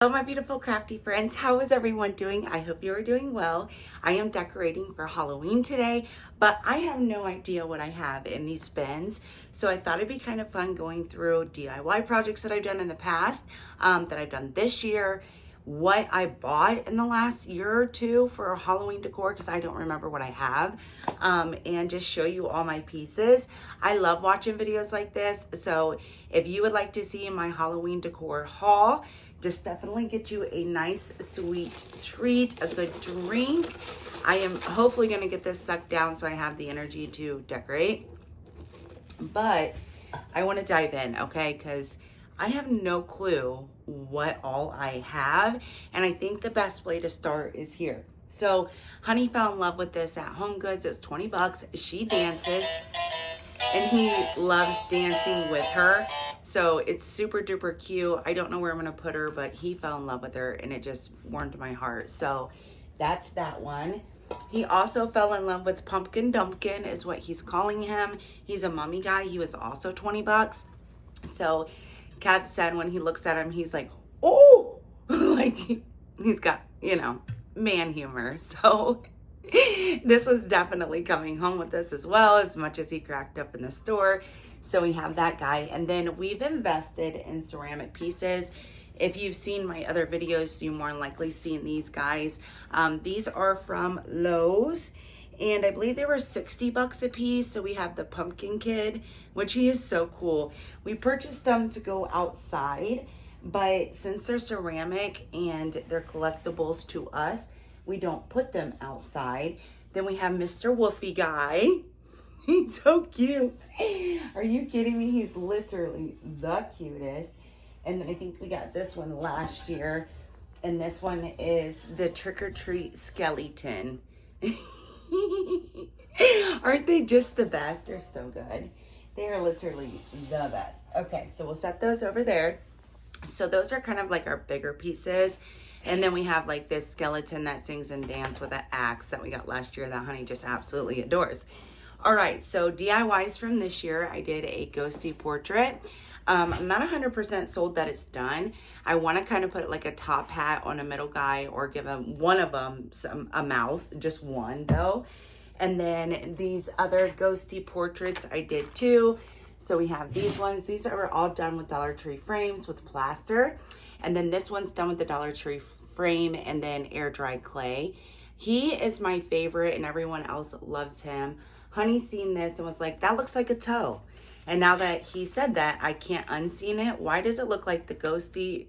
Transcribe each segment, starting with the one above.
Hello, my beautiful crafty friends. How is everyone doing? I hope you are doing well. I am decorating for Halloween today, but I have no idea what I have in these bins. So I thought it'd be kind of fun going through DIY projects that I've done in the past, that I've done this year, what I bought in the last year or two for Halloween decor, because I don't remember what I have, and just show you all my pieces. I love watching videos like this. So if you would like to see my Halloween decor haul, just definitely get you a nice sweet treat, a good drink. I am hopefully going to get this sucked down so I have the energy to decorate. But I want to dive in, okay? Because I have no clue what all I have. And I think the best way to start is here. So Honey fell in love with this at Home Goods. It was 20 bucks. She dances and he loves dancing with her. So it's super duper cute. I don't know where I'm gonna put her, but he fell in love with her and it just warmed my heart. So that's that one. He also fell in love with Pumpkin Dumpkin is what he's calling him. He's a mommy guy. He was also 20 bucks. So Kev said when he looks at him, he's like, oh, like he's got, man humor. So this was definitely coming home with us as well, as much as he cracked up in the store. So we have that guy. And then we've invested in ceramic pieces. If you've seen my other videos, you more than likely seen these guys. These are from Lowe's. And I believe they were 60 bucks a piece. So we have the Pumpkin Kid, which he is so cool. We purchased them to go outside. But since they're ceramic and they're collectibles to us, we don't put them outside. Then we have Mr. Woofy Guy. He's so cute. Are you kidding me? He's literally the cutest. And I think we got this one last year. And this one is the Trick or Treat Skeleton. Aren't they just the best? They're so good. They are literally the best. Okay, so we'll set those over there. So those are kind of like our bigger pieces. And then we have like this skeleton that sings and dances with an axe that we got last year that Honey just absolutely adores. All right, so DIYs from this year, I did a ghosty portrait. I'm not 100% sold that it's done. I want to kind of put like a top hat on a middle guy or give him one of them a mouth, just one though. And then these other ghosty portraits I did too. So we have these ones. These are all done with Dollar Tree frames with plaster. And then this one's done with the Dollar Tree frame and then air dried clay. He is my favorite and everyone else loves him. Honey seen this and was like, that looks like a toe. And now that he said that, I can't unseen it. Why does it look like the ghosty?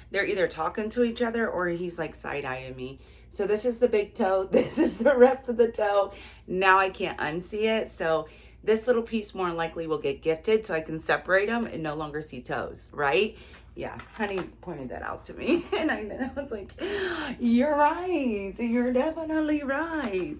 They're either talking to each other or he's like side-eyeing me. So this is the big toe. This is the rest of the toe. Now I can't unsee it. So this little piece more than likely will get gifted so I can separate them and no longer see toes, right? Yeah, Honey pointed that out to me. And I was like, you're right. You're definitely right.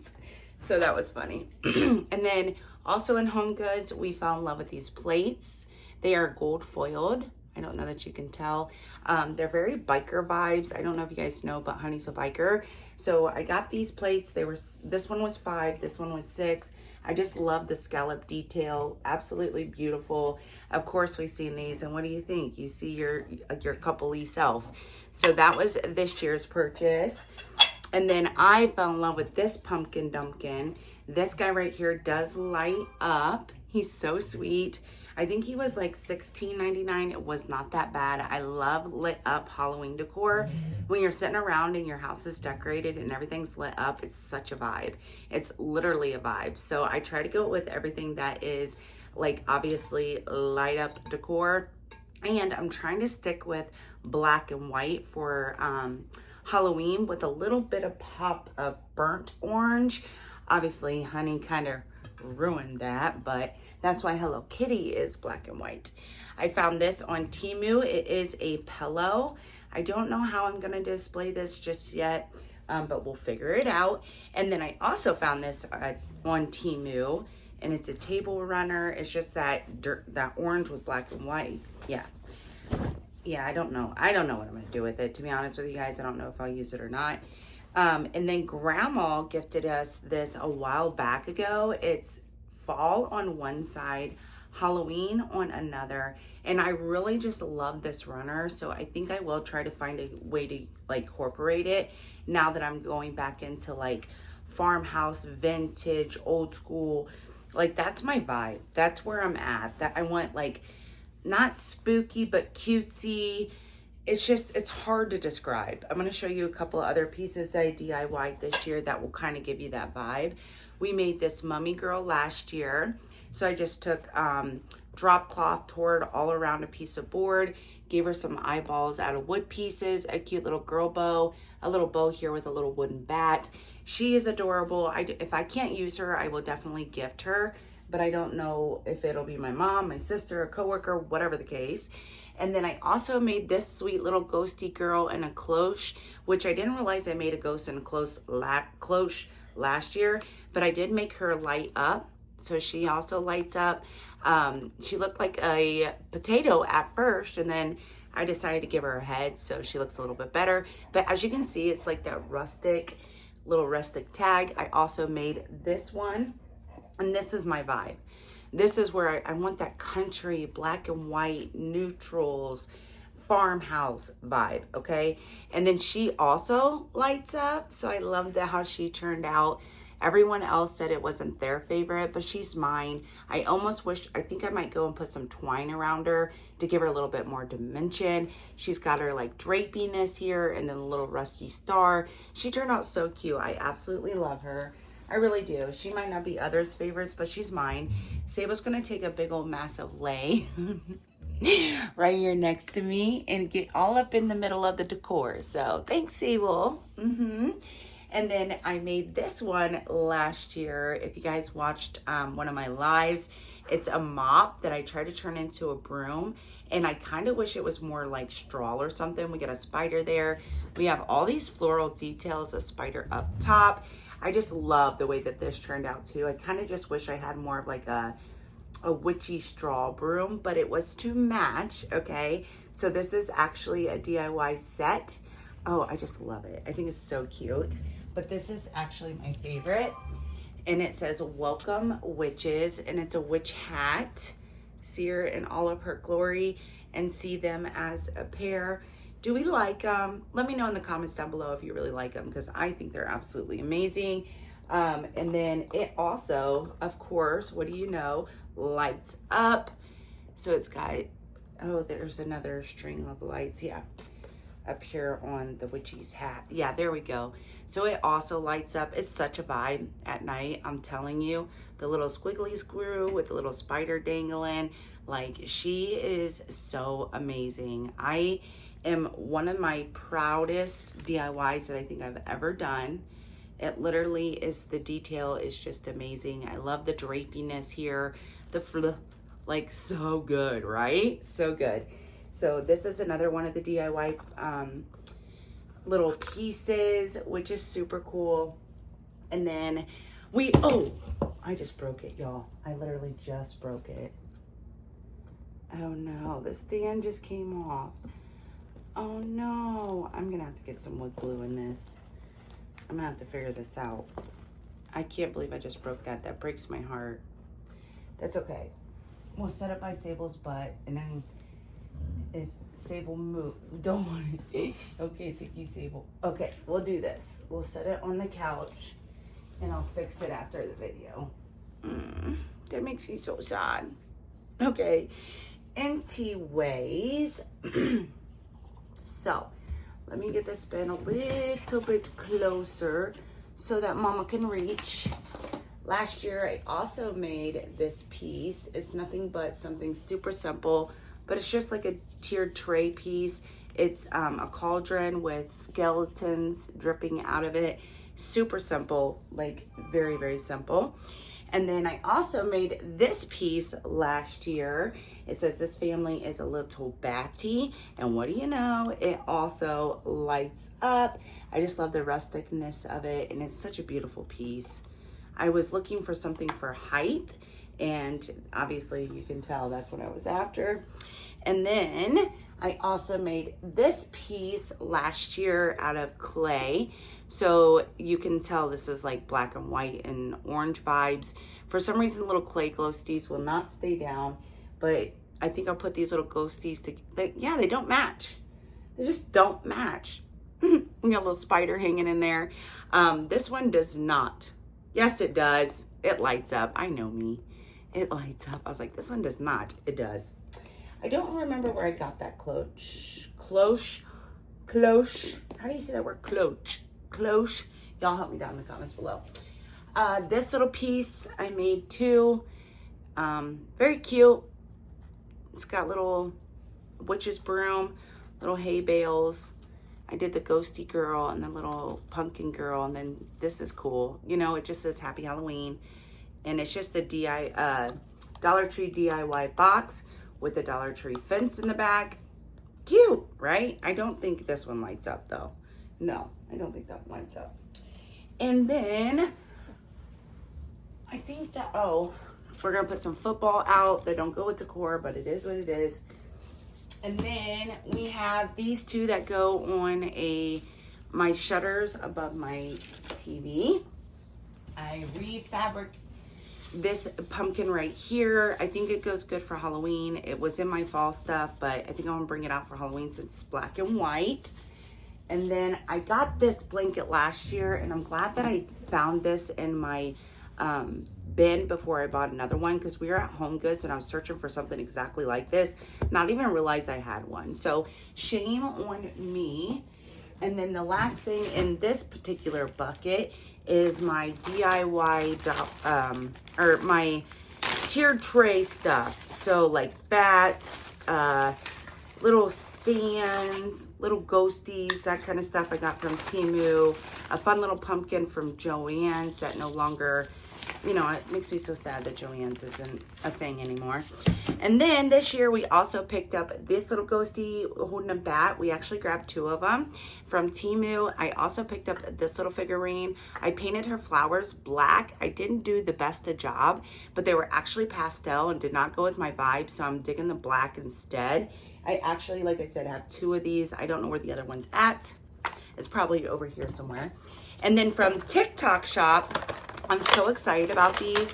So that was funny. And then also in Home Goods, we fell in love with these plates. They are gold foiled. I don't know that you can tell. They're very biker vibes. I don't know if you guys know, but Honey's a biker. So I got these plates. This one was 5, this one was 6. I just love the scallop detail. Absolutely beautiful. Of course, we've seen these. And what do you think? You see your couple-y self. So that was this year's purchase. And then I fell in love with this Pumpkin Dumpkin. This guy right here does light up. He's so sweet. I think he was like $16.99. It was not that bad. I love lit up Halloween decor. When you're sitting around and your house is decorated and everything's lit up, it's such a vibe. It's literally a vibe. So I try to go with everything that is like obviously light up decor. And I'm trying to stick with black and white for Halloween with a little bit of pop of burnt orange. Obviously, Honey kind of ruined that, but that's why Hello Kitty is black and white. I found this on Temu. It is a pillow. I don't know how I'm going to display this just yet, but we'll figure it out. And then I also found this on Temu, and it's a table runner. It's just that orange with black and white. Yeah, I don't know. I don't know what I'm going to do with it. To be honest with you guys, I don't know if I'll use it or not. And then Grandma gifted us this a while back ago. It's fall on one side, Halloween on another. And I really just love this runner. So I think I will try to find a way to like incorporate it now that I'm going back into like farmhouse, vintage, old school. Like that's my vibe. That's where I'm at. That I want like not spooky, but cutesy. It's hard to describe. I'm going to show you a couple of other pieces that I DIY'd this year that will kind of give you that vibe. We made this mummy girl last year. So I just took drop cloth, tore it all around a piece of board, gave her some eyeballs out of wood pieces, a cute little girl bow, a little bow here with a little wooden bat. She is adorable. If I can't use her, I will definitely gift her, but I don't know if it'll be my mom, my sister, a coworker, whatever the case. And then I also made this sweet little ghosty girl in a cloche, which I didn't realize I made a ghost in a cloche last year, but I did make her light up. So she also lights up. She looked like a potato at first, and then I decided to give her a head, so she looks a little bit better. But as you can see, it's like that little rustic tag. I also made this one, and this is my vibe. This is where I want that country, black and white, neutrals, farmhouse vibe, okay? And then she also lights up, so I love how she turned out. Everyone else said it wasn't their favorite, but she's mine. I think I might go and put some twine around her to give her a little bit more dimension. She's got her like drapiness here and then a little rusty star. She turned out so cute. I absolutely love her. I really do. She might not be others' favorites, but she's mine. Sable's gonna take a big old massive lay right here next to me and get all up in the middle of the decor. So thanks, Sable. And then I made this one last year. If you guys watched one of my lives, it's a mop that I tried to turn into a broom. And I kind of wish it was more like straw or something. We got a spider there. We have all these floral details, a spider up top. I just love the way that this turned out too. I kind of just wish I had more of like a witchy straw broom, but it was to match, okay? So this is actually a DIY set. Oh, I just love it. I think it's so cute. But this is actually my favorite. And it says, "Welcome Witches," and it's a witch hat. See her in all of her glory and see them as a pair. Do we like them? Let me know in the comments down below if you really like them, because I think they're absolutely amazing. And then it also, of course, what do you know, lights up. So it's got, oh, there's another string of lights. Yeah, up here on the witchy's hat. Yeah, there we go. So it also lights up. It's such a vibe at night, I'm telling you. The little squiggly screw with the little spider dangling. Like, she is so amazing. I am one of my proudest DIYs that I think I've ever done. It literally is, the detail is just amazing. I love the drapiness here. Like, so good, right? So good. So this is another one of the DIY little pieces, which is super cool. And then I just broke it, y'all. I literally just broke it. Oh no, the stand just came off. Oh no, I'm gonna have to get some wood glue in this. I'm gonna have to figure this out. I can't believe I just broke that. That breaks my heart. That's okay. We'll set it by Sable's butt, and then if Sable move, don't worry. Okay, thank you, Sable. Okay, we'll do this. We'll set it on the couch, and I'll fix it after the video. That makes me so sad. Okay, anyways, so let me get this pen a little bit closer so that Mama can reach. Last year, I also made this piece. It's nothing but something super simple, but it's just like a tiered tray piece. It's a cauldron with skeletons dripping out of it. Super simple, like very, very simple. And then I also made this piece last year. It says, "This family is a little batty." And what do you know? It also lights up. I just love the rusticness of it, and it's such a beautiful piece. I was looking for something for height, and obviously you can tell that's what I was after. And then I also made this piece last year out of clay. So you can tell this is like black and white and orange vibes. For some reason, little clay ghosties will not stay down, but I think I'll put these little ghosties yeah, they don't match. They just don't match. We got a little spider hanging in there. This one does not. Yes, it does. It lights up. I know me. It lights up. I was like, this one does not. It does. I don't remember where I got that cloche. How do you say that word? Cloche. Y'all help me down in the comments below. This little piece I made too. Very cute. It's got little witch's broom, little hay bales. I did the ghosty girl and the little pumpkin girl, and then this is cool. You know, it just says Happy Halloween, and it's just a Dollar Tree DIY box with a Dollar Tree fence in the back. Cute, right? I don't think this one lights up though. No, I don't think that one lights up. And then I think that, we're gonna put some football out. They don't go with decor, but it is what it is. And then we have these two that go on my shutters above my TV. I refabric this pumpkin right here. I think it goes good for Halloween. It was in my fall stuff, but I think I'm gonna bring it out for Halloween since it's black and white. And then I got this blanket last year, and I'm glad that I found this in my bin before I bought another one, because we were at Home Goods and I was searching for something exactly like this, not even realize I had one. So shame on me. And then the last thing in this particular bucket is my DIY or my tiered tray stuff. So like bats, little stands, little ghosties, that kind of stuff I got from Temu. A fun little pumpkin from Joann's that no longer, you know, it makes me so sad that Joann's isn't a thing anymore. And then this year we also picked up this little ghosty holding a bat. We actually grabbed two of them from Temu. I also picked up this little figurine. I painted her flowers black. I didn't do the best of job, but they were actually pastel and did not go with my vibe, so I'm digging the black instead. I actually, like I said, have two of these. I don't know where the other one's at. It's probably over here somewhere. And then from TikTok Shop, I'm so excited about these.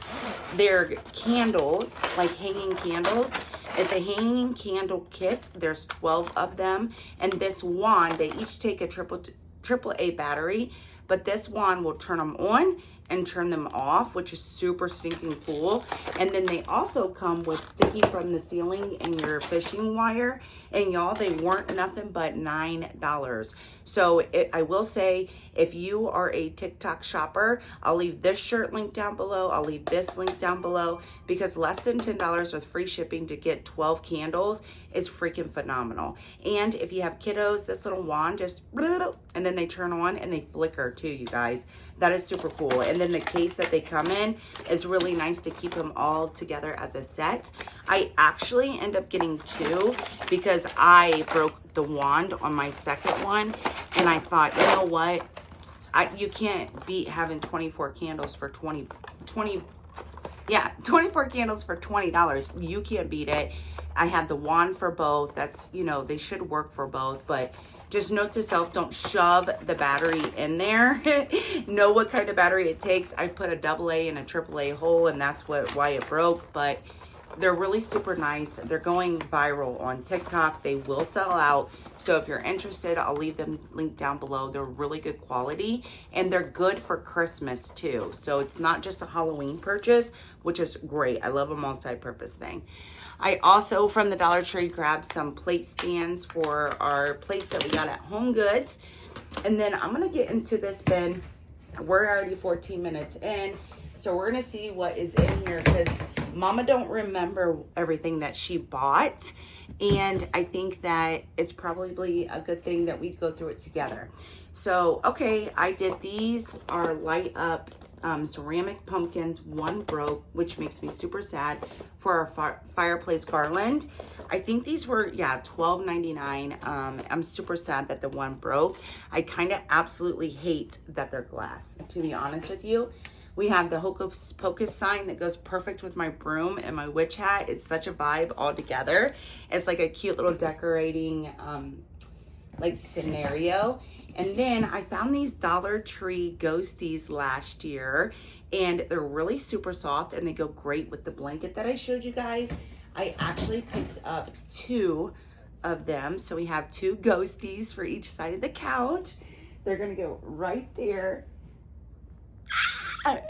They're candles, like hanging candles. It's a hanging candle kit. There's 12 of them. And this wand, they each take a triple A battery, but this wand will turn them on and turn them off, which is super stinking cool. And then they also come with sticky from the ceiling and your fishing wire. And y'all, they weren't nothing but $9. So I will say, if you are a TikTok shopper, I'll leave this shirt link down below. I'll leave this link down below, because less than $10 with free shipping to get 12 candles is freaking phenomenal. And if you have kiddos, this little wand just, and then they turn on and they flicker too, you guys. That is super cool. And then the case that they come in is really nice to keep them all together as a set. I actually end up getting two because I broke the wand on my second one, and I thought, you know what? You can't beat having 24 candles for 24 candles for $20. You can't beat it. I had the wand for both. That's, you know, they should work for both, but just note to self, don't shove the battery in there. Know what kind of battery it takes. I put a AA and a AAA hole, and that's why it broke, but they're really super nice. They're going viral on TikTok. They will sell out. So if you're interested, I'll leave them linked down below. They're really good quality, and they're good for Christmas too. So it's not just a Halloween purchase, which is great. I love a multi-purpose thing. I also, from the Dollar Tree, grabbed some plate stands for our plates that we got at Home Goods. And then I'm going to get into this bin. We're already 14 minutes in, so we're going to see what is in here, because Mama don't remember everything that she bought. And I think that it's probably a good thing that we go through it together. So, okay, I did these are light up ceramic pumpkins. One broke, which makes me super sad, for our fireplace garland. I think these were, yeah, $12.99. I'm super sad that the one broke. I kind of absolutely hate that they're glass, to be honest with you. We have the Hocus Pocus sign that goes perfect with my broom and my witch hat. It's such a vibe all together. It's like a cute little decorating like scenario. And then I found these Dollar Tree ghosties last year, and they're really super soft and they go great with the blanket that I showed you guys. I actually picked up 2 of them. So we have 2 ghosties for each side of the couch. They're gonna go right there.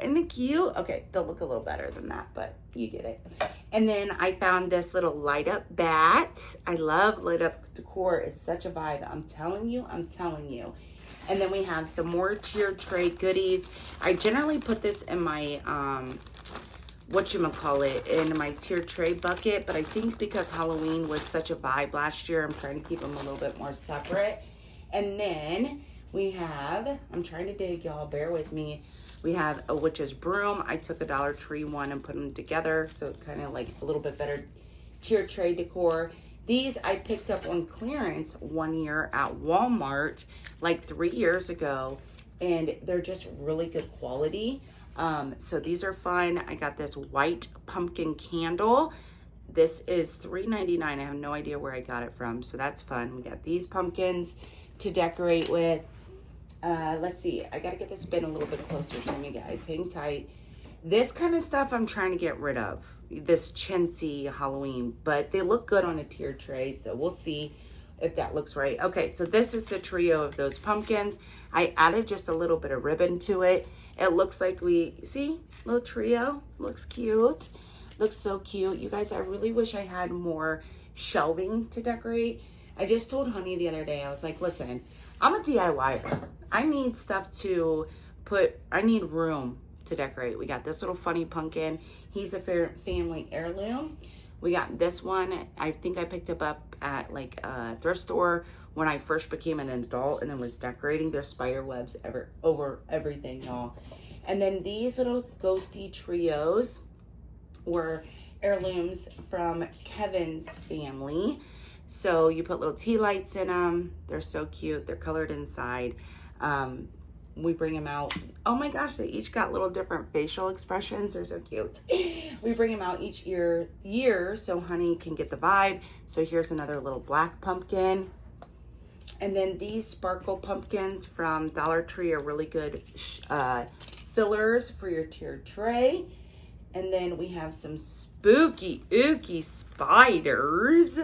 Isn't it cute? Okay, they'll look a little better than that, but you get it. And then I found this little light up bat. I love light up decor. It's such a vibe. I'm telling you, I'm telling you. And then we have some more tier tray goodies. I generally put this in my, in my tier tray bucket, but I think because Halloween was such a vibe last year, I'm trying to keep them a little bit more separate. And then we have, I'm trying to dig, y'all, bear with me. We have a witch's broom. I took a Dollar Tree one and put them together, so it's kind of like a little bit better tier tray decor. These I picked up on clearance one year at Walmart, like 3 years ago, and they're just really good quality. So these are fun. I got this white pumpkin candle. This is $3.99. I have no idea where I got it from, so that's fun. We got these pumpkins to decorate with. Let's see. I gotta get this bin a little bit closer to me, guys. Hang tight. This kind of stuff I'm trying to get rid of. This chintzy Halloween, but they look good on a tier tray, so we'll see if that looks right. Okay, so this is the trio of those pumpkins. I added just a little bit of ribbon to it. It looks like see, little trio. Looks cute. Looks so cute. You guys, I really wish I had more shelving to decorate. I just told Honey the other day, I was like, listen, I'm a DIYer. I need stuff to I need room to decorate. We got this little funny pumpkin. He's a family heirloom. We got this one. I think I picked it up at like a thrift store when I first became an adult and then was decorating. There's spider webs over everything, y'all. And then these little ghosty trios were heirlooms from Kevin's family. So you put little tea lights in them. They're so cute. They're colored inside. We bring them out. Oh my gosh, they each got little different facial expressions. They're so cute. We bring them out each year so Honey can get the vibe. So here's another little black pumpkin. And then these sparkle pumpkins from Dollar Tree are really good fillers for your tier tray. And then we have some spooky, ooky spiders.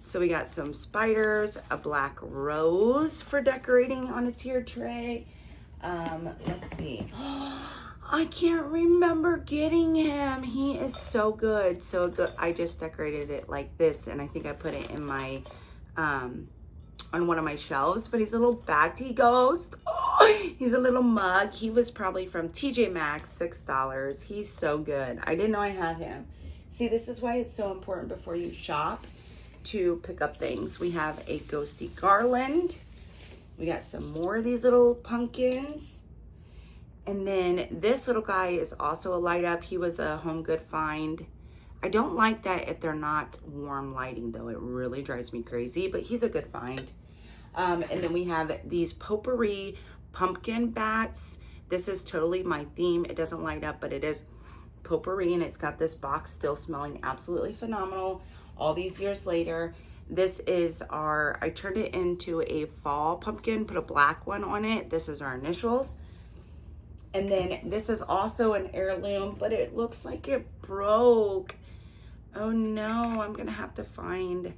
So we got some spiders, a black rose for decorating on a tier tray. Let's see. I can't remember getting him. He is so good. So good. I just decorated it like this, and I think I put it in my, on one of my shelves, but he's a little batty ghost. Oh, he's a little mug. He was probably from TJ Maxx, $6. He's so good. I didn't know I had him. See, this is why it's so important before you shop to pick up things. We have a ghosty garland. We got some more of these little pumpkins. And then this little guy is also a light up. He was a Home Good find. I don't like that if they're not warm lighting though. It really drives me crazy, but he's a good find. And then we have these potpourri pumpkin bats. This is totally my theme. It doesn't light up, but it is potpourri, and it's got this box still smelling absolutely phenomenal all these years later. This is I turned it into a fall pumpkin, put a black one on it. This is our initials. And then this is also an heirloom, but it looks like it broke. Oh no, I'm gonna have to find,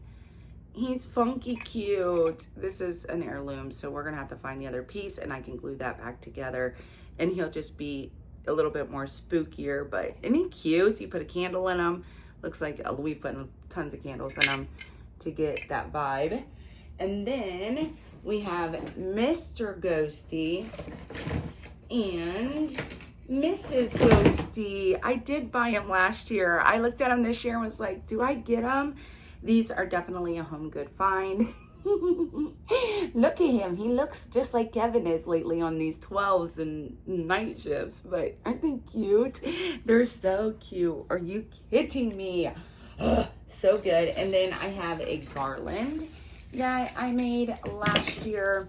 he's funky cute. This is an heirloom, so we're gonna have to find the other piece, and I can glue that back together, and he'll just be a little bit more spookier, but isn't he cute? You put a candle in him. Looks like we put tons of candles in them to get that vibe. And then we have Mr. Ghosty and Mrs. Ghosty. I did buy him last year. I looked at him this year and was like, do I get him? These are definitely a Home Good find. Look at him. He looks just like Kevin is lately on these 12s and night shifts, but aren't they cute? They're so cute. Are you kidding me? Ugh, so good. And then I have a garland that I made last year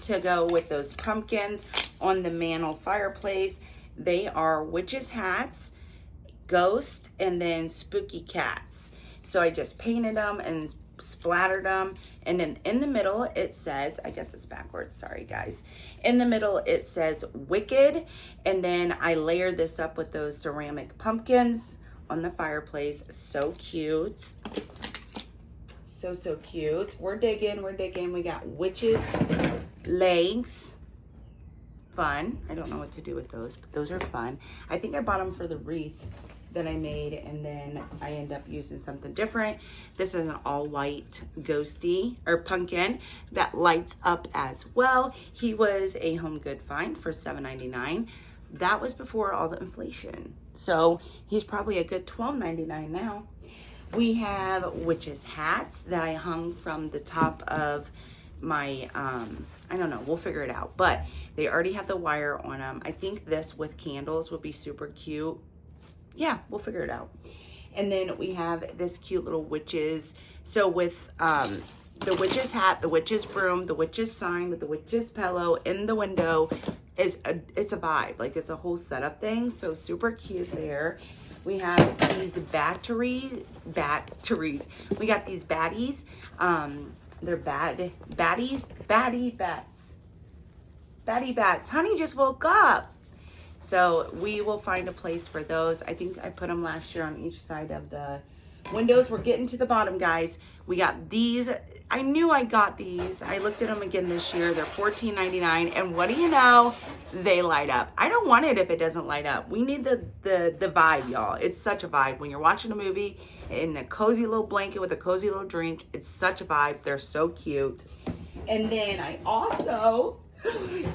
to go with those pumpkins on the mantle fireplace. They are witches' hats, ghost, and then spooky cats. So I just painted them and splattered them. And then in the middle, it says, I guess it's backwards, sorry guys. In the middle, it says Wicked. And then I layered this up with those ceramic pumpkins on the fireplace. So cute. So cute. We're digging. We got witches' legs. Fun. I don't know what to do with those, but those are fun. I think I bought them for the wreath that I made, and then I end up using something different. This is an all white ghosty or pumpkin that lights up as well. He was a Home Good find for $7.99. That was before all the inflation. So he's probably a good $12.99 now. We have witches' hats that I hung from the top of my, I don't know, we'll figure it out. But they already have the wire on them. I think this with candles would be super cute. Yeah, we'll figure it out. And then we have this cute little witches. So with the witch's hat, the witch's broom, the witch's sign with the witch's pillow in the window, it's a vibe. Like, it's a whole setup thing. So super cute there. We have these batteries. We got these baddies. They're baddie bats. Honey just woke up. So we will find a place for those. I think I put them last year on each side of the windows. We're getting to the bottom, guys. We got these. I knew I got these. I looked at them again this year. They're $14.99. And what do you know? They light up. I don't want it if it doesn't light up. We need the vibe, y'all. It's such a vibe. When you're watching a movie in a cozy little blanket with a cozy little drink, it's such a vibe. They're so cute. And then I also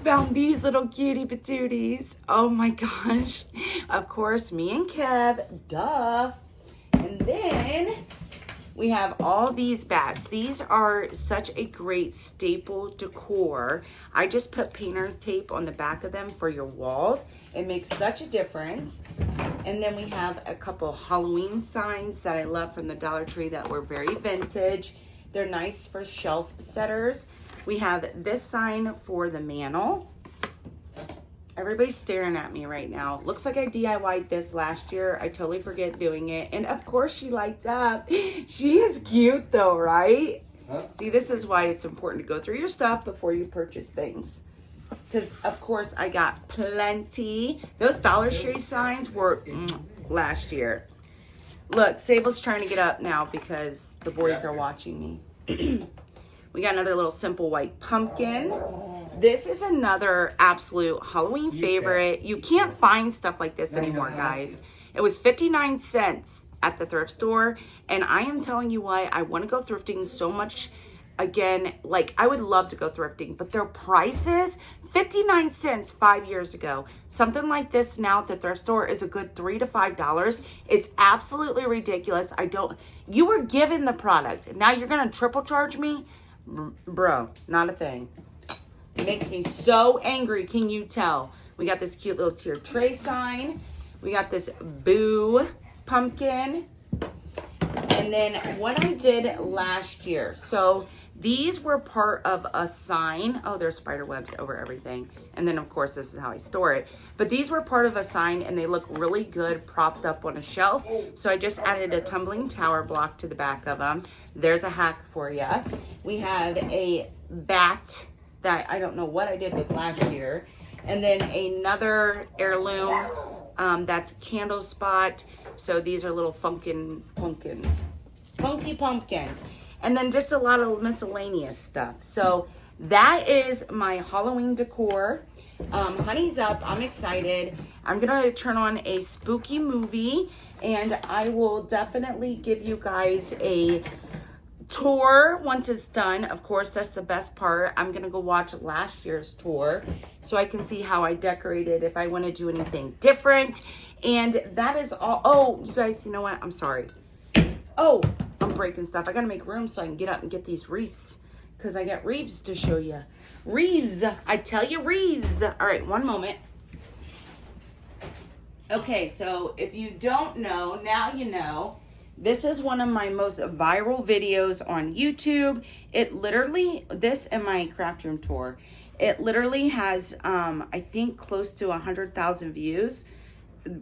found these little cutie patooties. Oh my gosh. Of course, me and Kev. Duh. And then we have all these bats. These are such a great staple decor. I just put painter tape on the back of them for your walls. It makes such a difference. And then we have a couple Halloween signs that I love from the Dollar Tree that were very vintage. They're nice for shelf setters. We have this sign for the mantle. Everybody's staring at me right now. Looks like I DIY'd this last year. I totally forget doing it. And of course she lights up. She is cute though, right? Huh? See, this is why it's important to go through your stuff before you purchase things. Because of course I got plenty. Those Dollar Tree signs were last year. Look, Sable's trying to get up now because the boys are watching me. We got another little simple white pumpkin. This is another absolute Halloween favorite. You can't find stuff like this anymore, guys. It was 59 cents at the thrift store. And I am telling you what, I want to go thrifting so much again. Like, I would love to go thrifting, but their prices, 59 cents 5 years ago. Something like this now at the thrift store is a good $3 to $5. It's absolutely ridiculous. You were given the product. Now you're going to triple charge me? Bro, not a thing. It makes me so angry. Can you tell? We got this cute little tier tray sign. We got this boo pumpkin. And then what I did last year. So these were part of a sign. Oh, there's spider webs over everything. And then of course this is how I store it. But these were part of a sign and they look really good propped up on a shelf. So I just added a tumbling tower block to the back of them. There's a hack for you. We have a bat that I don't know what I did with last year. And then another heirloom that's candle spot. So these are little funky pumpkins. And then just a lot of miscellaneous stuff. So that is my Halloween decor. Honey's up. I'm excited. I'm going to turn on a spooky movie. And I will definitely give you guys a tour once it's done. Of course, that's the best part. I'm gonna go watch last year's tour so I can see how I decorated, if I want to do anything different. And that is all. Oh, you guys, you know what? I'm sorry. Oh, I'm breaking stuff. I gotta make room so I can get up and get these wreaths, because I got wreaths to show you. Wreaths, I tell you, wreaths. All right, one moment. Okay, so if you don't know, now you know. This is one of my most viral videos on YouTube. It literally, this and my craft room tour, It literally has, I think, close to 100,000 views.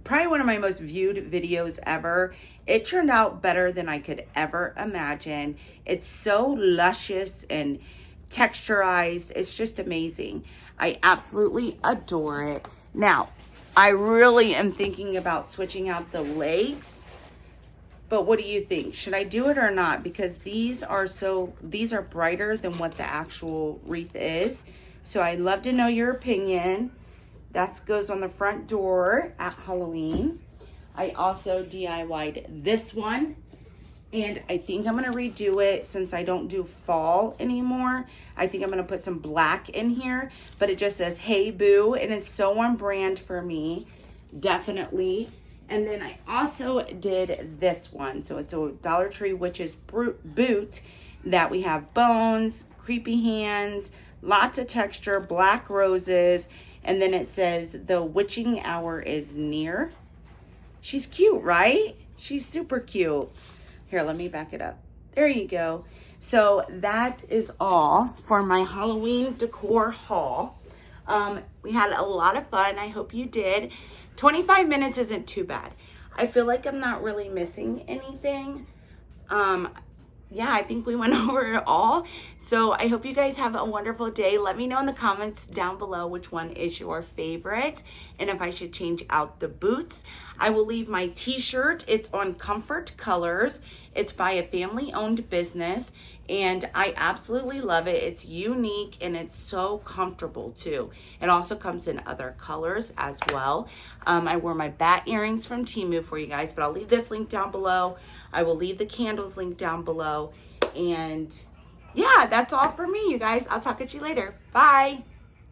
Probably one of my most viewed videos ever. It turned out better than I could ever imagine. It's so luscious and texturized. It's just amazing. I absolutely adore it. Now, I really am thinking about switching out the legs. But what do you think? Should I do it or not? Because these are brighter than what the actual wreath is. So I'd love to know your opinion. That goes on the front door at Halloween. I also DIY'd this one. And I think I'm going to redo it since I don't do fall anymore. I think I'm going to put some black in here. But it just says, "Hey Boo." And it's so on brand for me. Definitely. And then I also did this one. So it's a Dollar Tree Witch's boot that we have bones, creepy hands, lots of texture, black roses. And then it says, "The witching hour is near." She's cute, right? She's super cute. Here, let me back it up. There you go. So that is all for my Halloween decor haul. We had a lot of fun. I hope you did. 25 minutes isn't too bad. I feel like I'm not really missing anything. Yeah, I think we went over it all. So I hope you guys have a wonderful day. Let me know in the comments down below which one is your favorite and if I should change out the boots. I will leave my t-shirt. It's on Comfort Colors. It's by a family-owned business and I absolutely love it. It's unique and it's so comfortable too. It also comes in other colors as well. I wore my bat earrings from Temu for you guys, but I'll leave this link down below. I will leave the candles link down below. And yeah, that's all for me, you guys. I'll talk to you later. Bye.